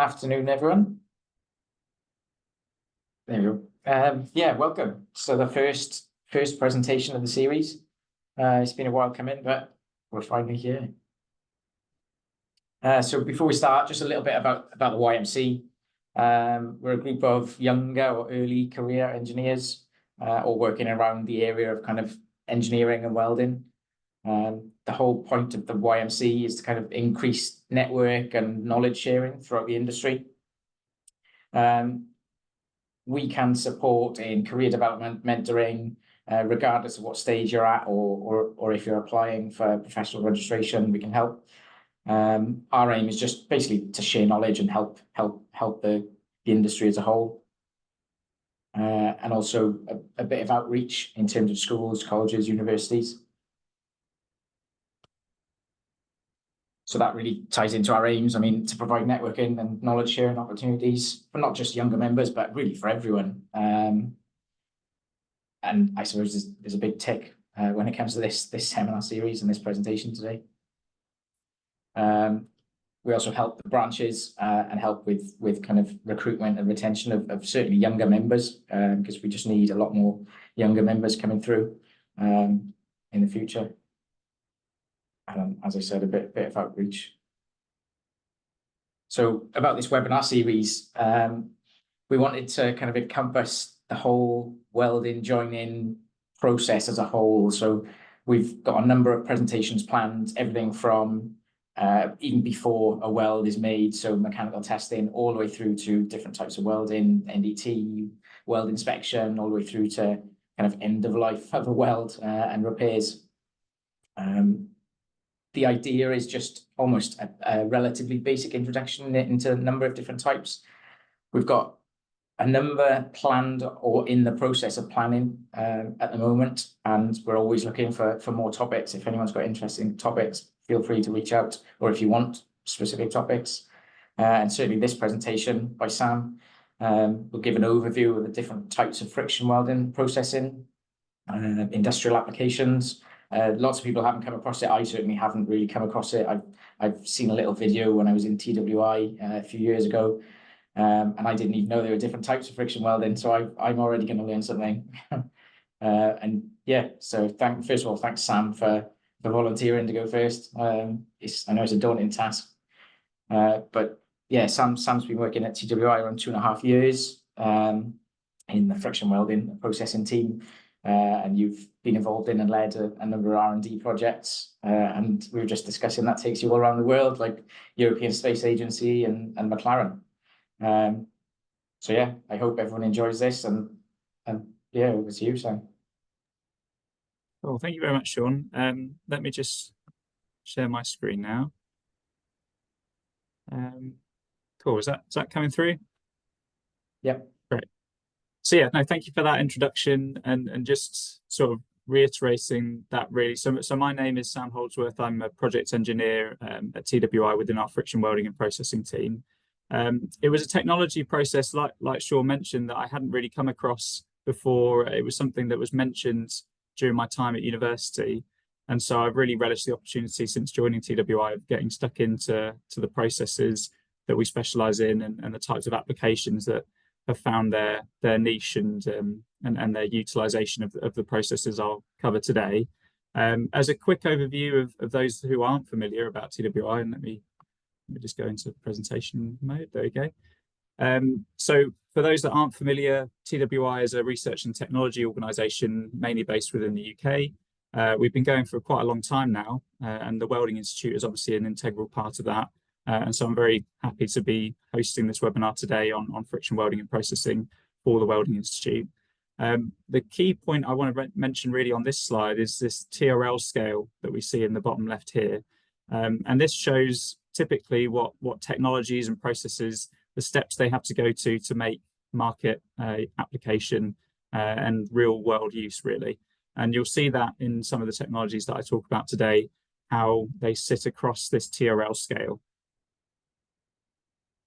Afternoon, everyone. There you go. Yeah, welcome. So the first presentation of the series. It's been a while coming, but we're finally here. So before we start, just a little bit about the YMC. We're a group of younger or early career engineers, all working around the area of kind of engineering and welding. The whole point of the YMC is to kind of increase network and knowledge sharing throughout the industry. We can support in career development, mentoring, regardless of what stage you're at, or if you're applying for professional registration, we can help. Our aim is just basically to share knowledge and help the industry as a whole, and also a bit of outreach in terms of schools, colleges, universities. So that really ties into our aims. I mean, to provide networking and knowledge sharing opportunities for not just younger members, but really for everyone. And I suppose there's a big tick when it comes to this seminar series and this presentation today. We also help the branches and help with kind of recruitment and retention of certainly younger members, because we just need a lot more younger members coming through in the future. And as I said, a bit of outreach. So about this webinar series, we wanted to kind of encompass the whole welding joining process as a whole. So we've got a number of presentations planned, everything from even before a weld is made, so mechanical testing, all the way through to different types of welding, NDT, weld inspection, all the way through to kind of end of life of a weld and repairs. The idea is just almost a relatively basic introduction into a number of different types. We've got a number planned or in the process of planning at the moment, and we're always looking for more topics. If anyone's got interesting topics, feel free to reach out, or if you want specific topics. And certainly this presentation by Sam will give an overview of the different types of friction welding processing, industrial applications. Lots of people haven't come across it. I certainly haven't really come across it. I've seen a little video when I was in TWI a few years ago, and I didn't even know there were different types of friction welding. So I'm already going to learn something. And yeah, so first of all, thanks Sam for volunteering to go first. I know it's a daunting task, but yeah, Sam's been working at TWI around 2.5 years in the friction welding processing team. And you've been involved in and led a number of R&D projects, and we were just discussing that takes you all around the world, like European Space Agency and McLaren. So yeah, I hope everyone enjoys this, and yeah, over to you, Sam. Well, thank you very much, Sean. Let me just share my screen now. Cool. Is that coming through? Yep. Great. So yeah, no, thank you for that introduction and just sort of reiterating that really. So my name is Sam Holdsworth. I'm a project engineer at TWI within our friction welding and processing team. It was a technology process, like Sean mentioned, that I hadn't really come across before. It was something that was mentioned during my time at university. And so I've really relished the opportunity since joining TWI of getting stuck into the processes that we specialize in and the types of applications that have found their niche and their utilization of the processes I'll cover today. As a quick overview of those who aren't familiar about TWI, and let me just go into presentation mode. There we go. So for those that aren't familiar, TWI is a research and technology organisation mainly based within the UK. We've been going for quite a long time now, and the Welding Institute is obviously an integral part of that. And so I'm very happy to be hosting this webinar today on friction welding and processing for the Welding Institute. The key point I want to mention really on this slide is this TRL scale that we see in the bottom left here. And this shows typically what technologies and processes, the steps they have to go to make market application and real world use really. And you'll see that in some of the technologies that I talk about today, how they sit across this TRL scale.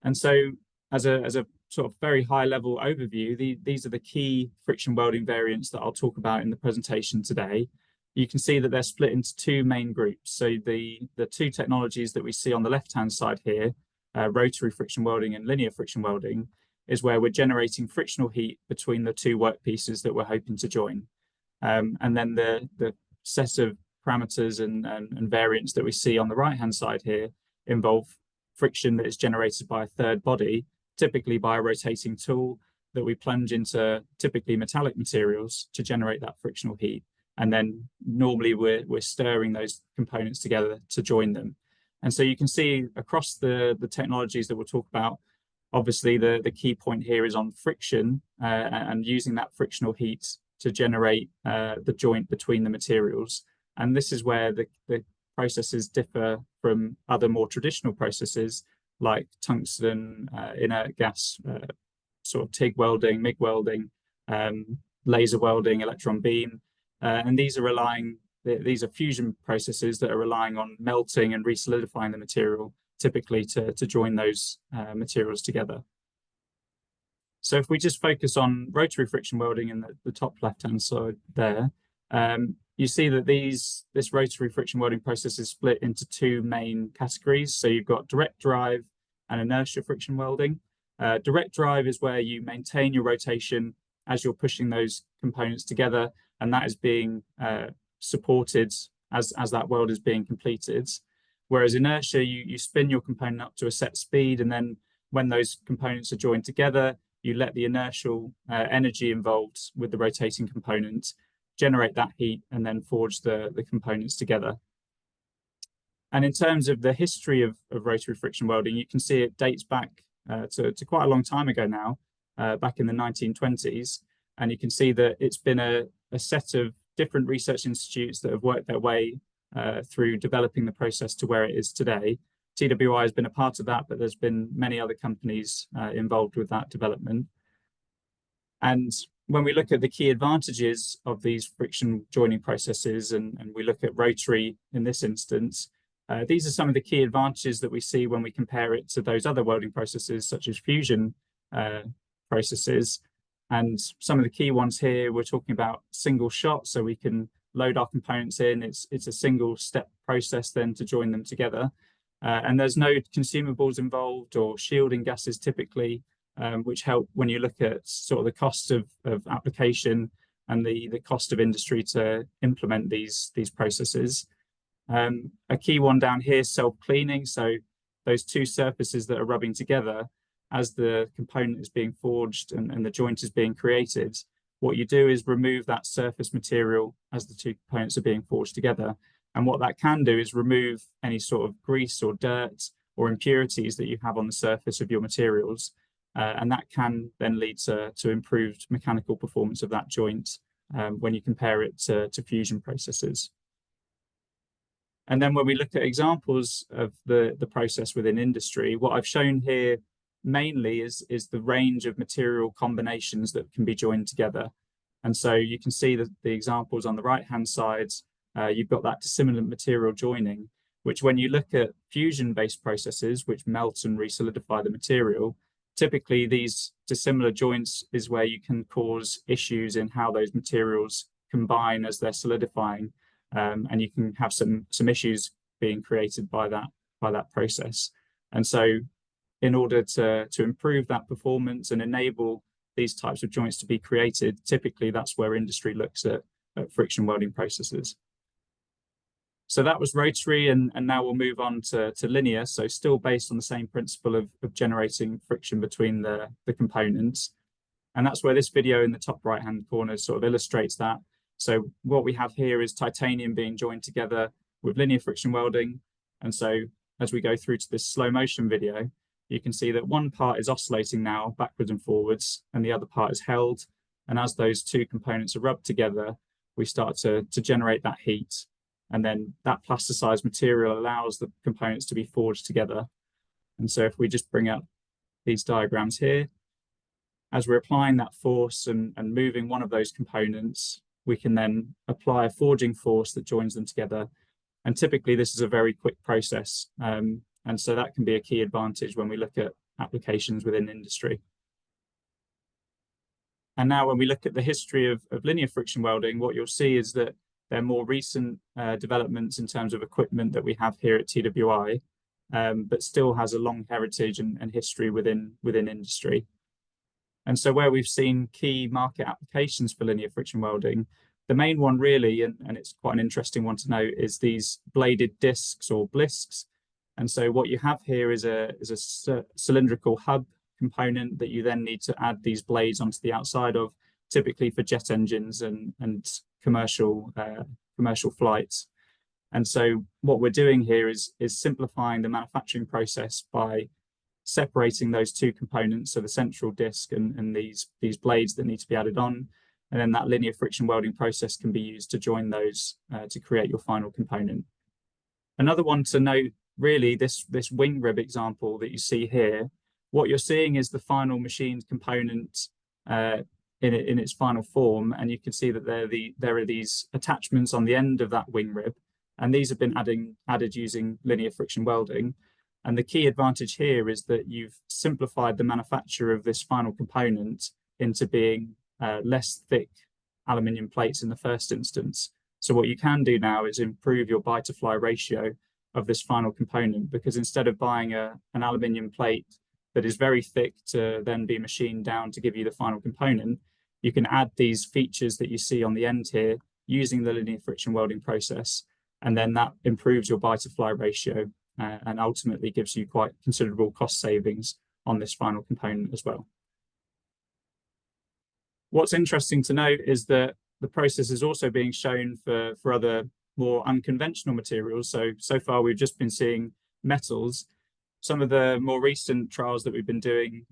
And so as a sort of very high level overview, these are the key friction welding variants that I'll talk about in the presentation today. You can see that they're split into two main groups. So the two technologies that we see on the left-hand side here rotary friction welding and linear friction welding, is where we're generating frictional heat between the two workpieces that we're hoping to join. And then the set of parameters and variants that we see on the right-hand side here involve friction that is generated by a third body, typically by a rotating tool that we plunge into typically metallic materials to generate that frictional heat. And then normally we're stirring those components together to join them. And so you can see across the technologies that we'll talk about, obviously the key point here is on friction and using that frictional heat to generate the joint between the materials. And this is where the processes differ from other more traditional processes like tungsten, inert gas, sort of TIG welding, MIG welding, laser welding, electron beam. And these are fusion processes that are relying on melting and resolidifying the material, typically to join those materials together. So if we just focus on rotary friction welding in the top left-hand side there, you see that this rotary friction welding process is split into two main categories. So you've got direct drive and inertia friction welding. Direct drive is where you maintain your rotation as you're pushing those components together, and that is being supported as that weld is being completed. Whereas inertia, you spin your component up to a set speed, and then when those components are joined together, you let the inertial energy involved with the rotating component generate that heat and then forge the components together. And in terms of the history of rotary friction welding, you can see it dates back to quite a long time ago now, back in the 1920s. And you can see that it's been a set of different research institutes that have worked their way through developing the process to where it is today. TWI has been a part of that, but there's been many other companies involved with that development. And when we look at the key advantages of these friction joining processes, and we look at rotary in this instance, these are some of the key advantages that we see when we compare it to those other welding processes, such as fusion processes. And some of the key ones here, we're talking about single shot, so we can load our components in. It's a single step process then to join them together. And there's no consumables involved or shielding gases typically, which help when you look at sort of the cost of application and the cost of industry to implement these processes. A key one down here is self-cleaning. So those two surfaces that are rubbing together as the component is being forged and the joint is being created, what you do is remove that surface material as the two components are being forged together. And what that can do is remove any sort of grease or dirt or impurities that you have on the surface of your materials. And that can then lead to improved mechanical performance of that joint when you compare it to fusion processes. And then when we look at examples of the process within industry, what I've shown here mainly is the range of material combinations that can be joined together. And so you can see that the examples on the right-hand side, you've got that dissimilar material joining, which when you look at fusion-based processes, which melt and resolidify the material, typically these dissimilar joints is where you can cause issues in how those materials combine as they're solidifying. And you can have some issues being created by that process. And so in order to improve that performance and enable these types of joints to be created, typically that's where industry looks at friction welding processes. So that was rotary, and now we'll move on to linear. So still based on the same principle of generating friction between the components. And that's where this video in the top right-hand corner sort of illustrates that. So what we have here is titanium being joined together with linear friction welding. And so as we go through to this slow motion video, you can see that one part is oscillating now backwards and forwards, and the other part is held. And as those two components are rubbed together, we start to generate that heat. And then that plasticized material allows the components to be forged together. And so if we just bring up these diagrams here, as we're applying that force and moving one of those components, we can then apply a forging force that joins them together. And typically this is a very quick process. And so that can be a key advantage when we look at applications within industry. And now when we look at the history of linear friction welding, what you'll see is that there are more recent developments in terms of equipment that we have here at TWI. but still has a long heritage and history within industry. And so where we've seen key market applications for linear friction welding, the main one really, and it's quite an interesting one to note, is these bladed discs or blisks. And so what you have here is a cylindrical hub component that you then need to add these blades onto the outside of, typically for jet engines and commercial flights. And so what we're doing here is simplifying the manufacturing process by separating those two components, so the central disc and these blades that need to be added on, and then that linear friction welding process can be used to join those to create your final component. Another one to note, really, this wing rib example that you see here, what you're seeing is the final machined component in its final form, and you can see that there are these attachments on the end of that wing rib, and these have been added using linear friction welding. And the key advantage here is that you've simplified the manufacture of this final component into being less thick aluminium plates in the first instance. So what you can do now is improve your buy to fly ratio of this final component, because instead of buying an aluminium plate that is very thick to then be machined down to give you the final component, you can add these features that you see on the end here using the linear friction welding process, and then that improves your buy to fly ratio and ultimately gives you quite considerable cost savings on this final component as well. What's interesting to note is that the process is also being shown for other more unconventional materials. So far we've just been seeing metals. Some of the more recent trials that we've been doing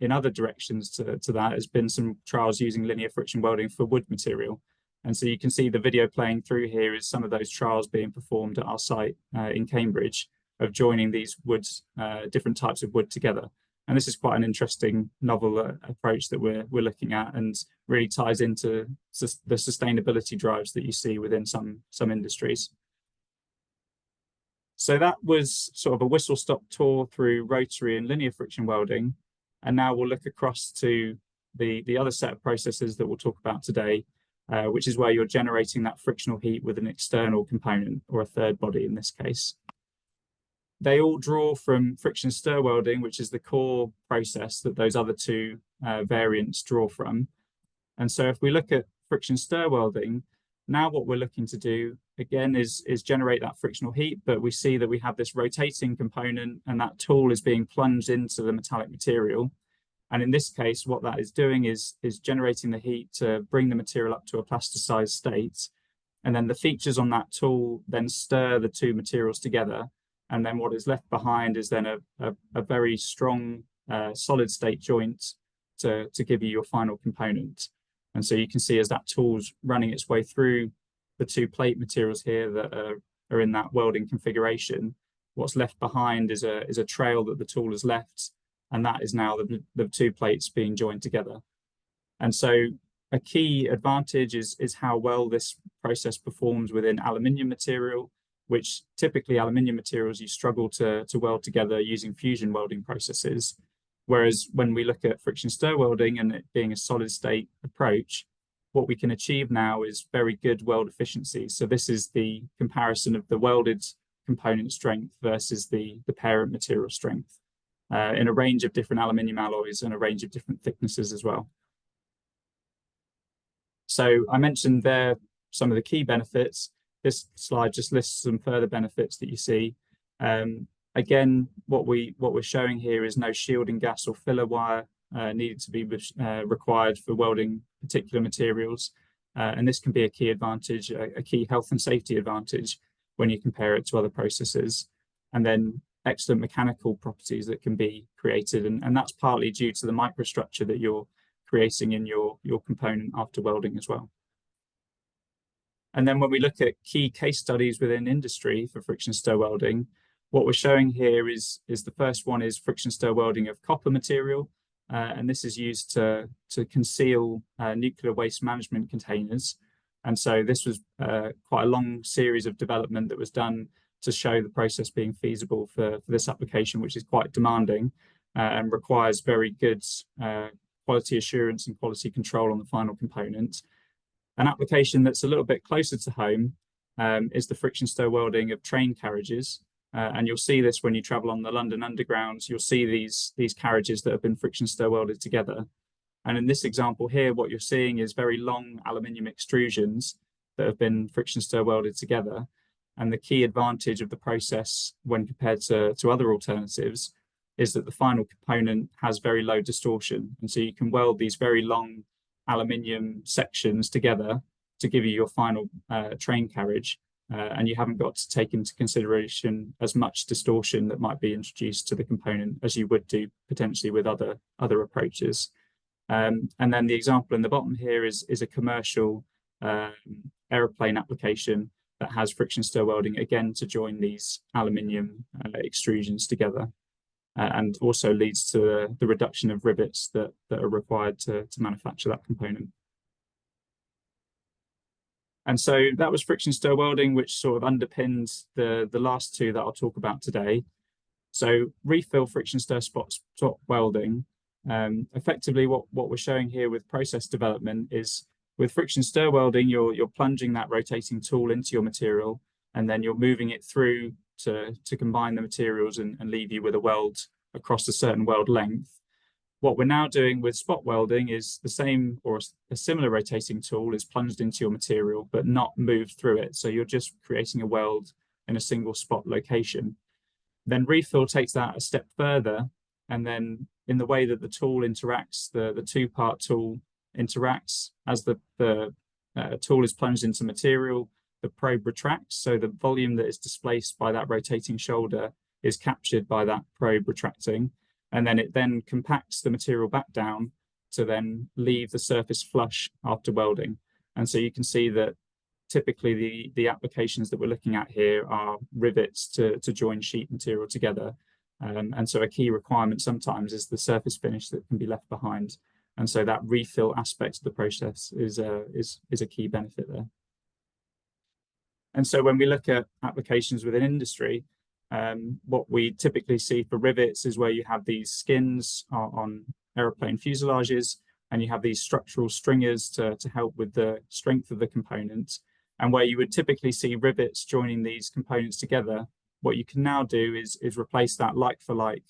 in other directions to that has been some trials using linear friction welding for wood material. And so you can see the video playing through here is some of those trials being performed at our site in Cambridge of joining these woods, different types of wood together. And this is quite an interesting novel approach that we're looking at, and really ties into the sustainability drives that you see within some industries. So that was sort of a whistle-stop tour through rotary and linear friction welding. And now we'll look across to the other set of processes that we'll talk about today, which is where you're generating that frictional heat with an external component, or a third body in this case. They all draw from friction stir welding, which is the core process that those other two variants draw from. And so if we look at friction stir welding, now what we're looking to do, again, is generate that frictional heat, but we see that we have this rotating component, and that tool is being plunged into the metallic material. And in this case, what that is doing is generating the heat to bring the material up to a plasticized state. And then the features on that tool then stir the two materials together. And then what is left behind is then a very strong solid state joint to give you your final component. And so you can see as that tool's running its way through the two plate materials here that are in that welding configuration, what's left behind is a trail that the tool has left, and that is now the two plates being joined together. And so a key advantage is how well this process performs within aluminium material, which typically aluminium materials you struggle to weld together using fusion welding processes. Whereas when we look at friction stir welding and it being a solid state approach, what we can achieve now is very good weld efficiency. So this is the comparison of the welded component strength versus the parent material strength in a range of different aluminium alloys and a range of different thicknesses as well. So I mentioned there some of the key benefits. This slide just lists some further benefits that you see. Again, what we're showing here is no shielding gas or filler wire needed to be required for welding particular materials. And this can be a key advantage, a key health and safety advantage when you compare it to other processes. And then excellent mechanical properties that can be created. And that's partly due to the microstructure that you're creating in your component after welding as well. And then when we look at key case studies within industry for friction stir welding, what we're showing here is the first one is friction stir welding of copper material. And this is used to conceal nuclear waste management containers. And so this was quite a long series of development that was done to show the process being feasible for this application, which is quite demanding and requires very good quality assurance and quality control on the final component. An application that's a little bit closer to home is the friction stir welding of train carriages. And you'll see this when you travel on the London Underground. You'll see these carriages that have been friction stir welded together. And in this example here, what you're seeing is very long aluminium extrusions that have been friction stir welded together. And the key advantage of the process when compared to other alternatives is that the final component has very low distortion. And so you can weld these very long aluminium sections together to give you your final train carriage. And you haven't got to take into consideration as much distortion that might be introduced to the component as you would do potentially with other approaches. And then the example in the bottom here is a commercial aeroplane application that has friction stir welding, again, to join these aluminium extrusions together, and also leads to the reduction of rivets that are required to manufacture that component. And so that was friction stir welding, which sort of underpins the last two that I'll talk about today. So refill friction stir spot welding. Effectively, what we're showing here with process development is with friction stir welding, you're plunging that rotating tool into your material, and then you're moving it through to combine the materials and leave you with a weld across a certain weld length. What we're now doing with spot welding is the same or a similar rotating tool is plunged into your material, but not moved through it. So you're just creating a weld in a single spot location. Then refill takes that a step further, and then in the way that the tool interacts, the two-part tool interacts as the tool is plunged into material, the probe retracts. So the volume that is displaced by that rotating shoulder is captured by that probe retracting. And then it then compacts the material back down to then leave the surface flush after welding. And so you can see that typically the applications that we're looking at here are rivets to join sheet material together. And so a key requirement sometimes is the surface finish that can be left behind. And so that refill aspect of the process is a key benefit there. And so when we look at applications within industry, what we typically see for rivets is where you have these skins on aeroplane fuselages, and you have these structural stringers to help with the strength of the component. And where you would typically see rivets joining these components together, what you can now do is replace that like for like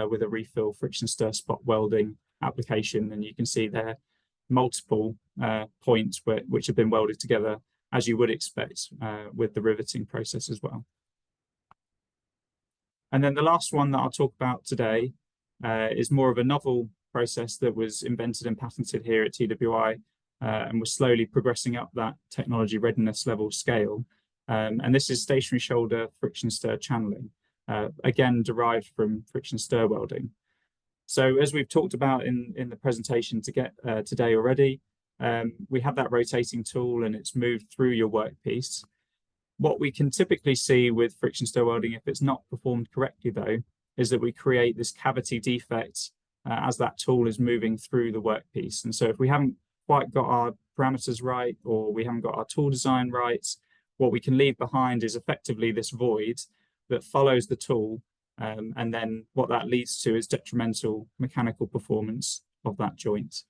with a refill friction stir spot welding application. And you can see there multiple points which have been welded together, as you would expect with the riveting process as well. And then the last one that I'll talk about today is more of a novel process that was invented and patented here at TWI, and we're slowly progressing up that technology readiness level scale. And this is stationary shoulder friction stir channeling, again derived from friction stir welding. So as we've talked about in the presentation today already, we have that rotating tool and it's moved through your workpiece. What we can typically see with friction stir welding, if it's not performed correctly though, is that we create this cavity defect as that tool is moving through the workpiece. And so if we haven't quite got our parameters right, or we haven't got our tool design right, what we can leave behind is effectively this void that follows the tool. And then what that leads to is detrimental mechanical performance of that joint.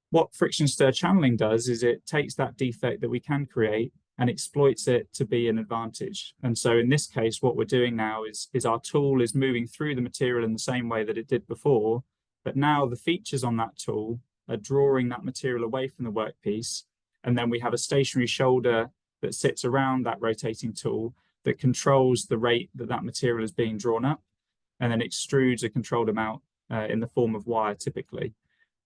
What friction stir channeling does is it takes that defect that we can create and exploits it to be an advantage. And so in this case, what we're doing now is our tool is moving through the material in the same way that it did before, but now the features on that tool are drawing that material away from the workpiece. And then we have a stationary shoulder that sits around that rotating tool that controls the rate that that material is being drawn up, and then extrudes a controlled amount in the form of wire typically.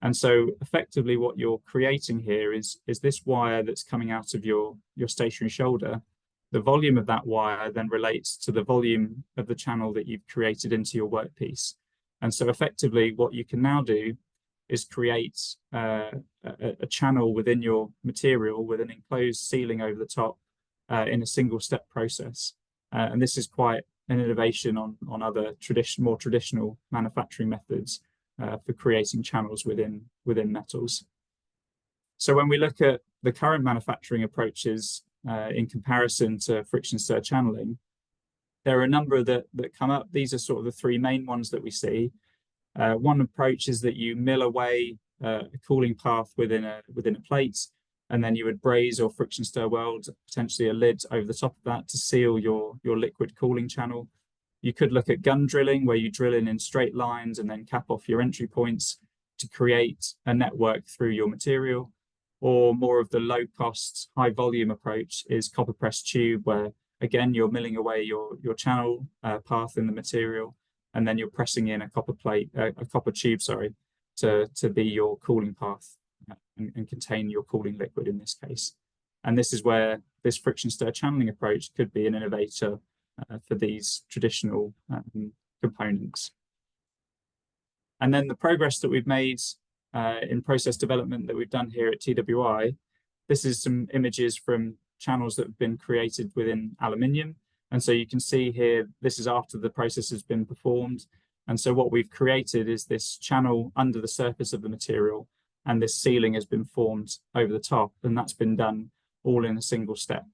And so effectively what you're creating here is this wire that's coming out of your stationary shoulder. The volume of that wire then relates to the volume of the channel that you've created into your workpiece. And so effectively what you can now do is create a channel within your material with an enclosed sealing over the top in a single step process. And this is quite an innovation on other more traditional manufacturing methods for creating channels within metals. So when we look at the current manufacturing approaches in comparison to friction stir channeling, there are a number that come up. These are sort of the three main ones that we see. One approach is that you mill away a cooling path within a plate, and then you would braze or friction stir weld, potentially a lid over the top of that to seal your liquid cooling channel. You could look at gun drilling, where you drill in straight lines and then cap off your entry points to create a network through your material. Or more of the low cost, high volume approach is copper press tube, where again, you're milling away your channel path in the material, and then you're pressing in a copper tube, sorry, to be your cooling path and contain your cooling liquid in this case. And this is where this friction stir channeling approach could be an innovator for these traditional components. And then the progress that we've made in process development that we've done here at TWI, this is some images from channels that have been created within aluminium. And so you can see here, this is after the process has been performed. And so what we've created is this channel under the surface of the material, and this sealing has been formed over the top, and that's been done all in a single step.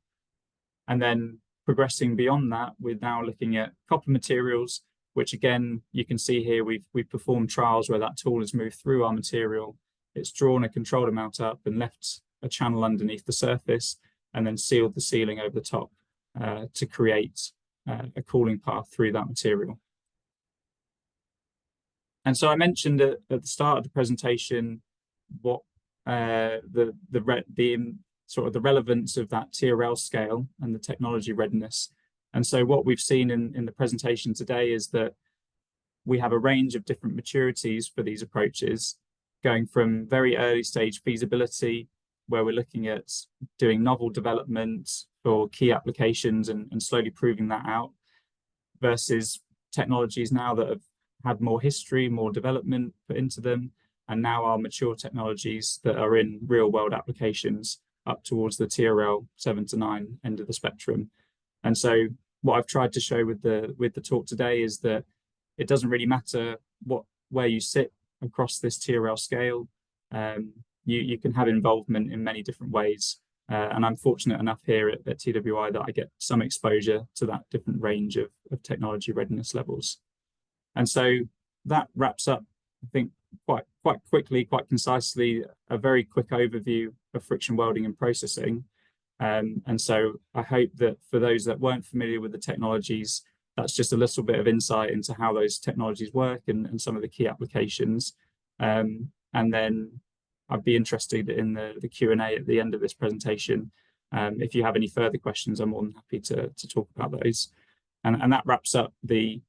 And then progressing beyond that, we're now looking at copper materials, which again, you can see here, we've performed trials where that tool has moved through our material. It's drawn a controlled amount up and left a channel underneath the surface, and then sealed the sealing over the top to create a cooling path through that material. And so I mentioned at the start of the presentation what the relevance of that TRL scale and the technology readiness. And so what we've seen in the presentation today is that we have a range of different maturities for these approaches, going from very early stage feasibility, where we're looking at doing novel development for key applications and slowly proving that out, versus technologies now that have had more history, more development put into them, and now are mature technologies that are in real world applications up towards the TRL 7 to 9 end of the spectrum. And so what I've tried to show with the talk today is that it doesn't really matter where you sit across this TRL scale. You can have involvement in many different ways. And I'm fortunate enough here at TWI that I get some exposure to that different range of technology readiness levels. And so that wraps up, I think, quite quickly, quite concisely, a very quick overview of friction welding and processing. And so I hope that for those that weren't familiar with the technologies, that's just a little bit of insight into how those technologies work and some of the key applications. And then I'd be interested in the Q&A at the end of this presentation. If you have any further questions, I'm more than happy to talk about those. And that wraps up the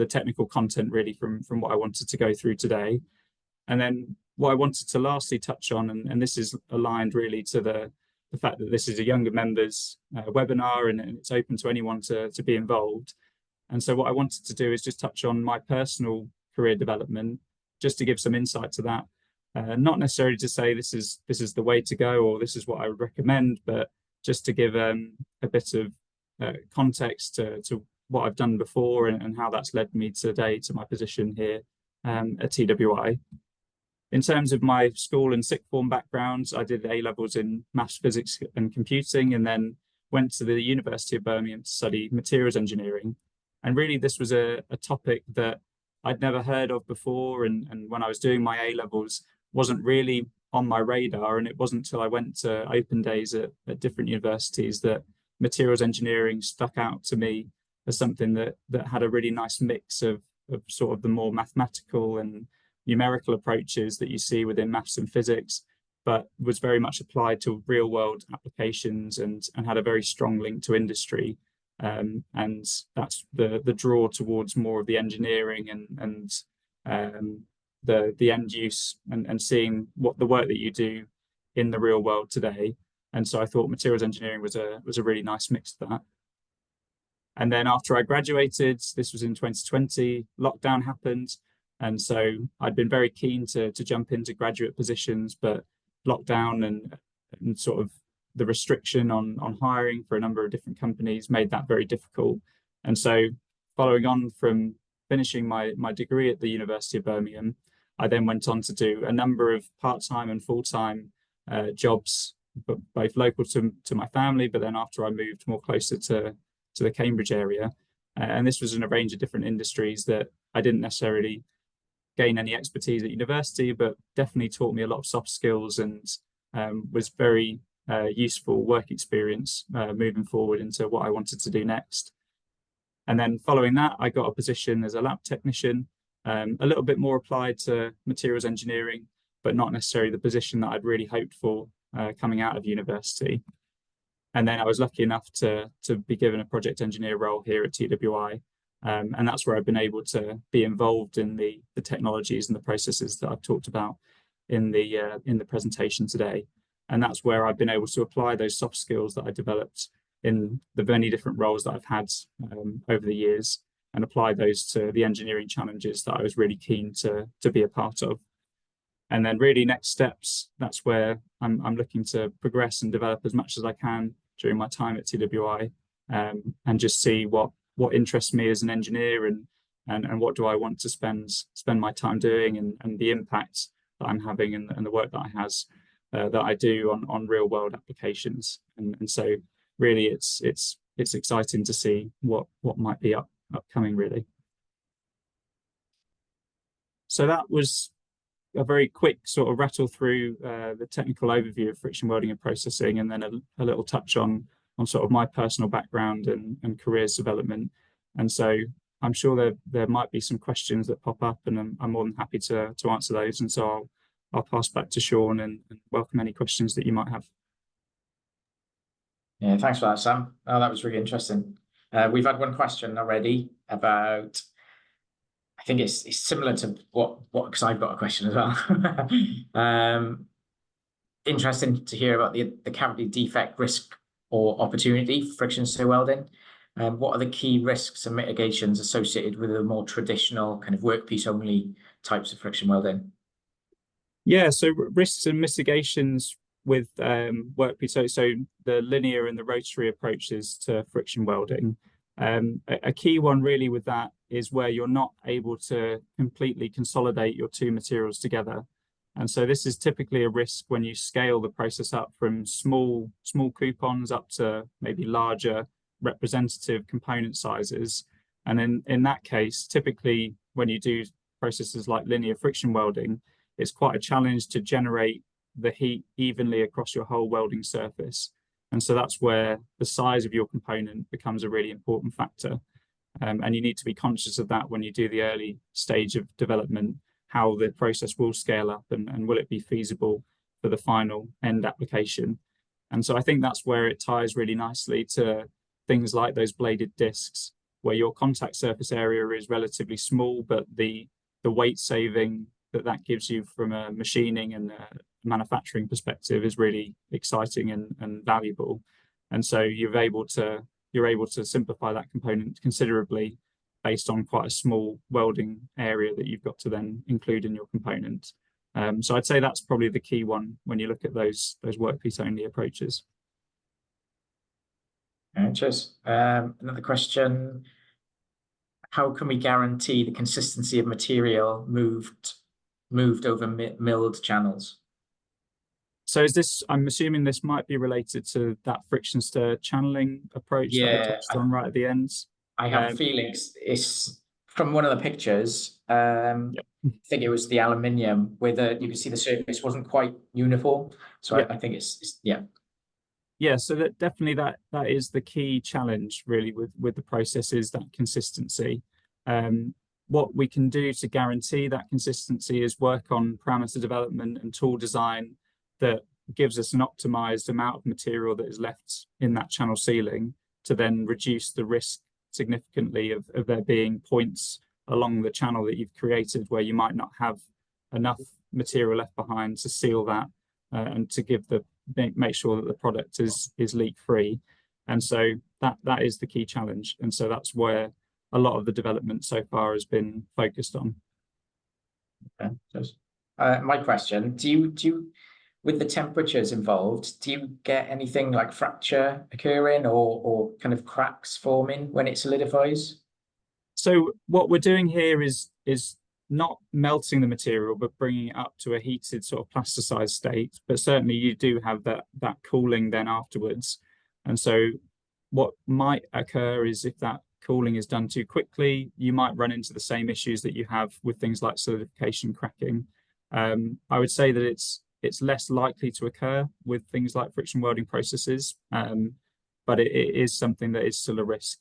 technical content really from what I wanted to go through today. And then what I wanted to lastly touch on, and this is aligned really to the fact that this is a younger members webinar and it's open to anyone to be involved. And so what I wanted to do is just touch on my personal career development, just to give some insight to that. Not necessarily to say this is the way to go or this is what I would recommend, but just to give a bit of context to what I've done before and how that's led me today to my position here at TWI. In terms of my school and sixth form backgrounds, I did A-levels in maths, physics and computing, and then went to the University of Birmingham to study materials engineering. And really this was a topic that I'd never heard of before, and when I was doing my A-levels wasn't really on my radar, and it wasn't until I went to open days at different universities that materials engineering stuck out to me as something that had a really nice mix of sort of the more mathematical and numerical approaches that you see within maths and physics, but was very much applied to real world applications and had a very strong link to industry. And that's the draw towards more of the engineering and the end use and seeing what the work that you do in the real world today. And so I thought materials engineering was a really nice mix to that. And then after I graduated, this was in 2020, lockdown happened. And so I'd been very keen to jump into graduate positions, but lockdown and sort of the restriction on hiring for a number of different companies made that very difficult. And so following on from finishing my degree at the University of Birmingham, I then went on to do a number of part-time and full-time jobs, both local to my family, but then after I moved more closer to the Cambridge area. And this was in a range of different industries that I didn't necessarily gain any expertise at university, but definitely taught me a lot of soft skills and was very useful work experience moving forward into what I wanted to do next. And then following that, I got a position as a lab technician, a little bit more applied to materials engineering, but not necessarily the position that I'd really hoped for coming out of university. And then I was lucky enough to be given a project engineer role here at TWI. And that's where I've been able to be involved in the technologies and the processes that I've talked about in the presentation today. And that's where I've been able to apply those soft skills that I developed in the many different roles that I've had over the years, and apply those to the engineering challenges that I was really keen to be a part of. And then really next steps, that's where I'm looking to progress and develop as much as I can during my time at TWI, and just see what interests me as an engineer, and what do I want to spend my time doing, and the impact that I'm having, and the work that I do on real world applications. And so really it's exciting to see what might be upcoming really. So that was a very quick sort of rattle through the technical overview of friction welding and processing, and then a little touch on sort of my personal background and careers development. And so I'm sure there might be some questions that pop up, and I'm more than happy to answer those. And so I'll pass back to Sean and welcome any questions that you might have. Yeah, thanks for that, Sam. Oh, that was really interesting. We've had one question already about, I think it's similar to what because I've got a question as well. Interesting to hear about the cavity defect risk or opportunity for friction stir welding. What are the key risks and mitigations associated with the more traditional kind of workpiece only types of friction welding? Yeah, so risks and mitigations with workpiece, so the linear and the rotary approaches to friction welding. A key one really with that is where you're not able to completely consolidate your two materials together. And so this is typically a risk when you scale the process up from small coupons up to maybe larger representative component sizes. And in that case, typically when you do processes like linear friction welding, it's quite a challenge to generate the heat evenly across your whole welding surface. And so that's where the size of your component becomes a really important factor. And you need to be conscious of that when you do the early stage of development, how the process will scale up, and will it be feasible for the final end application. And so I think that's where it ties really nicely to things like those bladed discs, where your contact surface area is relatively small, but the weight saving that gives you from a machining and a manufacturing perspective is really exciting and valuable. And so you're able to simplify that component considerably based on quite a small welding area that you've got to then include in your component. So I'd say that's probably the key one when you look at those workpiece only approaches. Cheers. Another question: how can we guarantee the consistency of material moved over milled channels? So I'm assuming this might be related to that friction stir channeling approach that I touched on right at the end. I have a feeling it's from one of the pictures. I think it was the aluminium where you can see the surface wasn't quite uniform. So I think it's. Yeah, so that definitely that is the key challenge really with the process, is that consistency. What we can do to guarantee that consistency is work on parameter development and tool design that gives us an optimized amount of material that is left in that channel sealing, to then reduce the risk significantly of there being points along the channel that you've created where you might not have enough material left behind to seal that, and to make sure that the product is leak free. And so that is the key challenge. And so that's where a lot of the development so far has been focused on. Okay. My question: do you with the temperatures involved, do you get anything like fracture occurring or kind of cracks forming when it solidifies? So what we're doing here is not melting the material, but bringing it up to a heated sort of plasticized state. But certainly you do have that cooling then afterwards. And so what might occur is, if that cooling is done too quickly, you might run into the same issues that you have with things like solidification cracking. I would say that it's it's less likely to occur with things like friction welding processes, but it is something that is still a risk.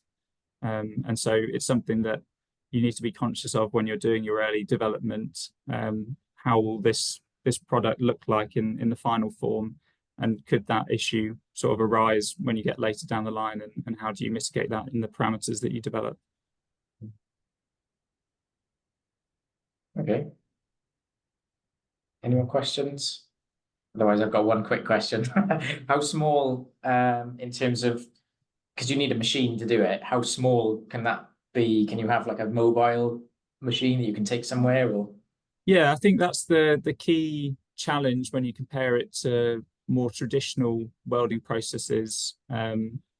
And so it's something that you need to be conscious of when you're doing your early development. How will this product look like in the final form? And could that issue sort of arise when you get later down the line? And how do you mitigate that in the parameters that you develop? Okay. Any more questions? Otherwise, I've got one quick question. How small, in terms of, because you need a machine to do it, how small can that be? Can you have like a mobile machine that you can take somewhere, or? Yeah, I think that's the key challenge when you compare it to more traditional welding processes,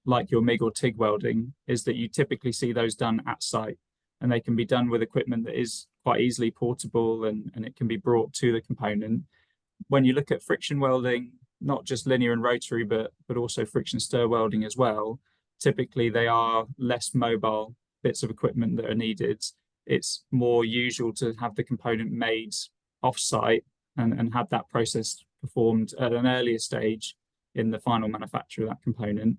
like your MIG or TIG welding, is that you typically see those done at site, and they can be done with equipment that is quite easily portable, and it can be brought to the component. When you look at friction welding, not just linear and rotary, but also friction stir welding as well, typically they are less mobile bits of equipment that are needed. It's more usual to have the component made off-site and have that process performed at an earlier stage in the final manufacture of that component.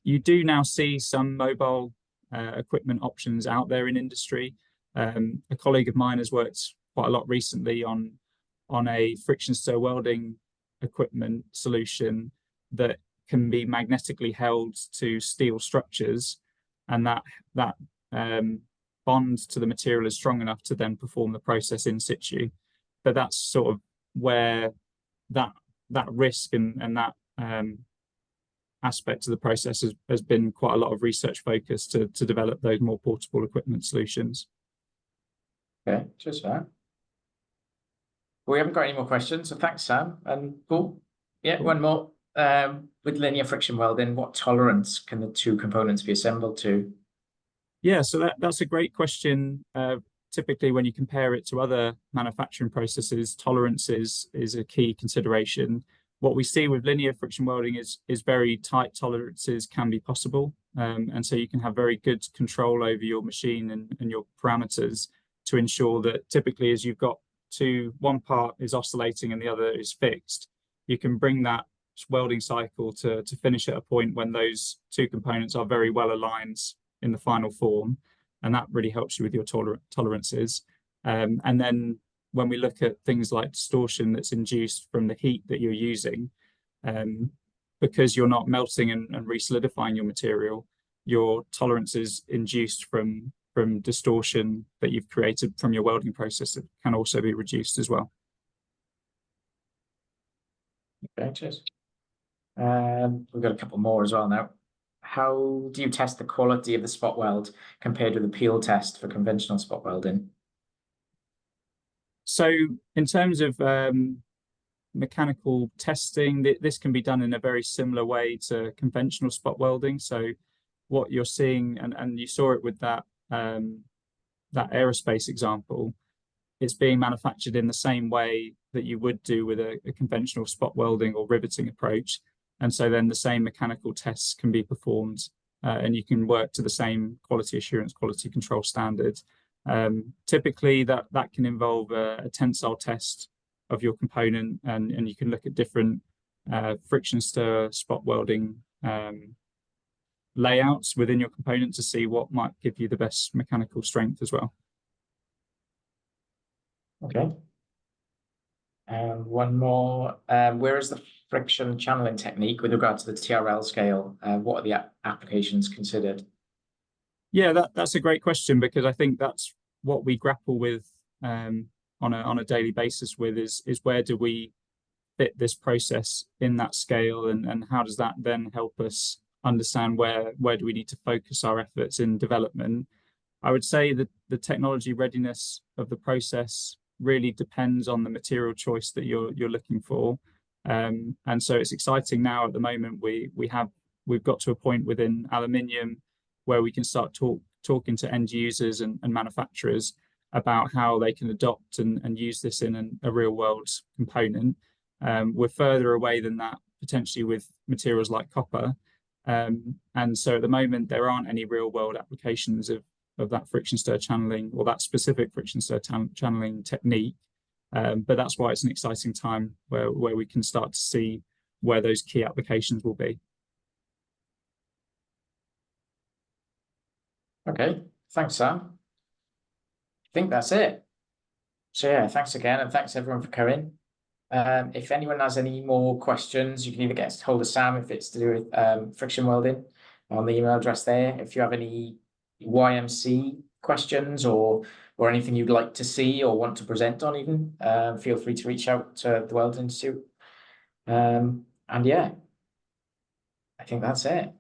You do now see some mobile equipment options out there in industry. A colleague of mine has worked quite a lot recently on a friction stir welding equipment solution that can be magnetically held to steel structures, and that bond to the material is strong enough to then perform the process in situ. But that's sort of where that risk and that aspect of the process has been quite a lot of research focus to develop those more portable equipment solutions. Okay, cheers for that. We haven't got any more questions, so thanks, Sam. And cool. Yeah, one more. With linear friction welding, what tolerance can the two components be assembled to? Yeah, so that's a great question. Typically, when you compare it to other manufacturing processes, tolerance is a key consideration. What we see with linear friction welding is very tight tolerances can be possible. And so you can have very good control over your machine and your parameters to ensure that typically as you've got one part is oscillating and the other is fixed, you can bring that welding cycle to finish at a point when those two components are very well aligned in the final form, and that really helps you with your tolerances. And then when we look at things like distortion that's induced from the heat that you're using, because you're not melting and re-solidifying your material, your tolerances induced from distortion that you've created from your welding process can also be reduced as well. Okay, cheers. We've got a couple more as well now. How do you test the quality of the spot weld compared with the peel test for conventional spot welding? So in terms of mechanical testing, this can be done in a very similar way to conventional spot welding. So what you're seeing, and you saw it with that aerospace example, it's being manufactured in the same way that you would do with a conventional spot welding or riveting approach. And so then the same mechanical tests can be performed, and you can work to the same quality assurance, quality control standard. Typically that can involve a tensile test of your component, and you can look at different friction stir spot welding layouts within your component to see what might give you the best mechanical strength as well. Okay. One more. Where is the friction channeling technique with regard to the TRL scale? What are the applications considered? Yeah, that's a great question, because I think that's what we grapple with on a daily basis with is where do we fit this process in that scale, and how does that then help us understand where do we need to focus our efforts in development. I would say that the technology readiness of the process really depends on the material choice that you're looking for. And so it's exciting now at the moment. We've got to a point within aluminium where we can start talking to end users and manufacturers about how they can adopt and use this in a real world component. We're further away than that potentially with materials like copper. And so at the moment, there aren't any real world applications of that friction stir channeling or that specific friction stir channeling technique. But that's why it's an exciting time where we can start to see where those key applications will be. Okay, thanks, Sam. I think that's it. So yeah, thanks again, and thanks everyone for coming. If anyone has any more questions, you can either get hold of Sam if it's to do with friction welding on the email address there. If you have any YMC questions or anything you'd like to see or want to present on even, feel free to reach out to the Weld Institute. And yeah, I think that's it.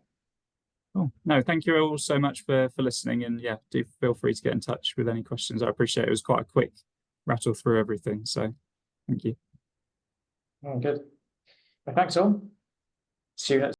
Cool. No, thank you all so much for listening, and yeah, do feel free to get in touch with any questions. I appreciate it. It was quite a quick rattle through everything, so thank you. Oh, good. Well, thanks all. See you next